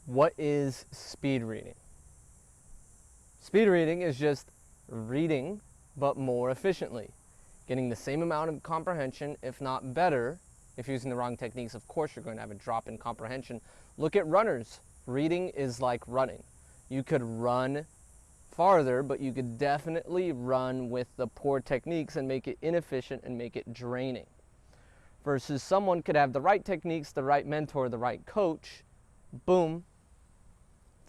What is speed reading? Speed reading is just reading, but more efficiently. Getting the same amount of comprehension, if not better. If you're using the wrong techniques, of course you're going to have a drop in comprehension. Look at runners. Reading is like running. You could run farther, but you could definitely run with the poor techniques and make it inefficient and make it draining. Versus someone could have the right techniques, the right mentor, the right coach, boom,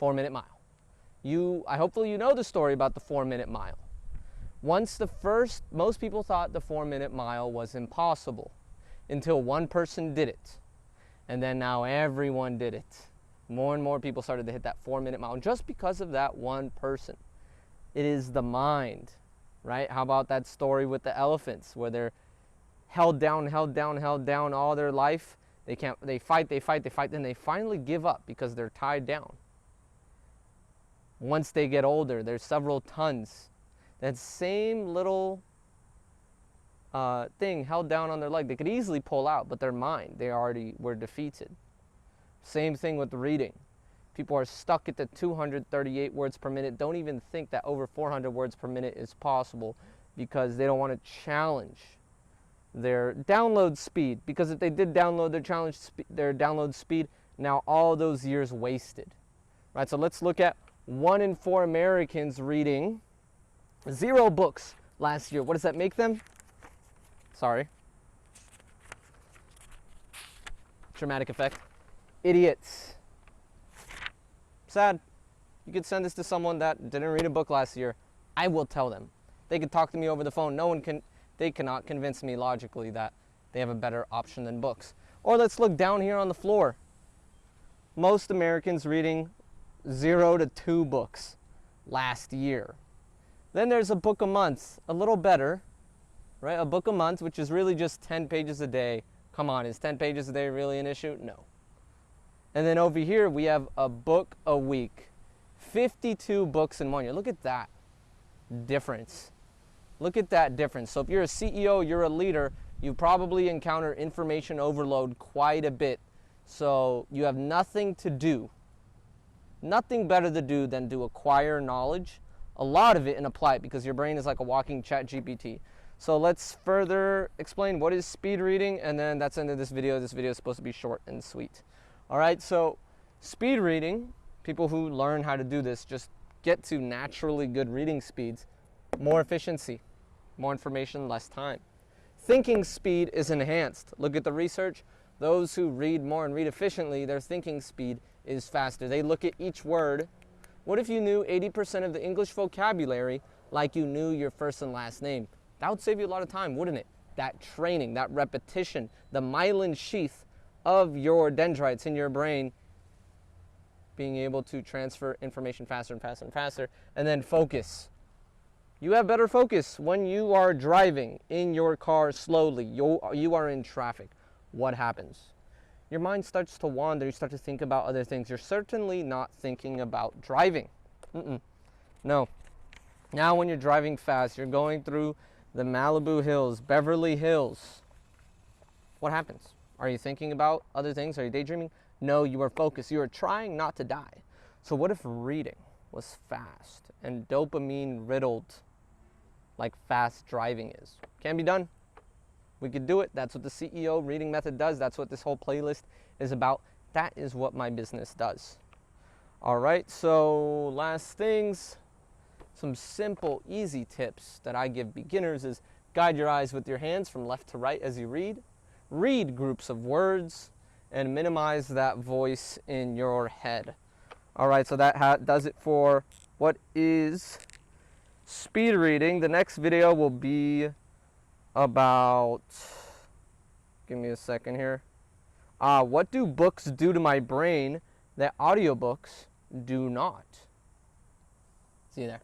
4-minute mile. Hopefully you know the story about the 4-minute mile. Most people thought the 4-minute mile was impossible until one person did it. And then now everyone did it. More and more people started to hit that 4-minute mile just because of that one person. It is the mind, right? How about that story with the elephants where they're held down all their life. They fight, then they finally give up because they're tied down. Once they get older, there's several tons. That same little thing held down on their leg, they could easily pull out, but their mind, they already were defeated. Same thing with reading. People are stuck at the 238 words per minute, don't even think that over 400 words per minute is possible because they don't want to challenge their download speed. Because if they did download their download speed, now all those years wasted. Right, so let's look at 1 in 4 Americans reading 0 books last year. What does that make them? Sorry. Dramatic effect. Idiots. Sad. You could send this to someone that didn't read a book last year. I will tell them. They could talk to me over the phone. They cannot convince me logically that they have a better option than books. Or let's look down here on the floor. Most Americans reading 0 to 2 books last year. Then there's a book a month, a little better, right? A book a month, which is really just 10 pages a day. Come on, is 10 pages a day really an issue? No. And then over here, we have a book a week. 52 books in 1 year. Look at that difference. Look at that difference. So if you're a CEO, you're a leader, you probably encounter information overload quite a bit. So you have nothing to do, nothing better to do than to acquire knowledge, a lot of it, and apply it, because your brain is like a walking ChatGPT. So let's further explain what is speed reading, and then that's the end of this video. This video is supposed to be short and sweet. All right, so speed reading, people who learn how to do this just get to naturally good reading speeds, more efficiency, more information, less time. Thinking speed is enhanced. Look at the research. Those who read more and read efficiently, their thinking speed is faster. They look at each word. What if you knew 80% of the English vocabulary like you knew your first and last name? That would save you a lot of time, wouldn't it? That training, that repetition, the myelin sheath of your dendrites in your brain, being able to transfer information faster and faster and faster, and then focus. You have better focus when you are driving in your car slowly. You are in traffic. What happens? Your mind starts to wander. You start to think about other things. You're certainly not thinking about driving. No. Now when you're driving fast, you're going through the Malibu Hills, Beverly Hills. What happens? Are you thinking about other things? Are you daydreaming? No, you are focused. You are trying not to die. So what if reading was fast and dopamine riddled like fast driving is? Can be done. We could do it. That's what the CEO reading method does. That's what this whole playlist is about. That is what my business does. All right, so last things, some simple, easy tips that I give beginners is guide your eyes with your hands from left to right as you read. Read groups of words and minimize that voice in your head. All right, so that does it for what is speed reading. The next video will be about, give me a second here. What do books do to my brain that audiobooks do not? See you there.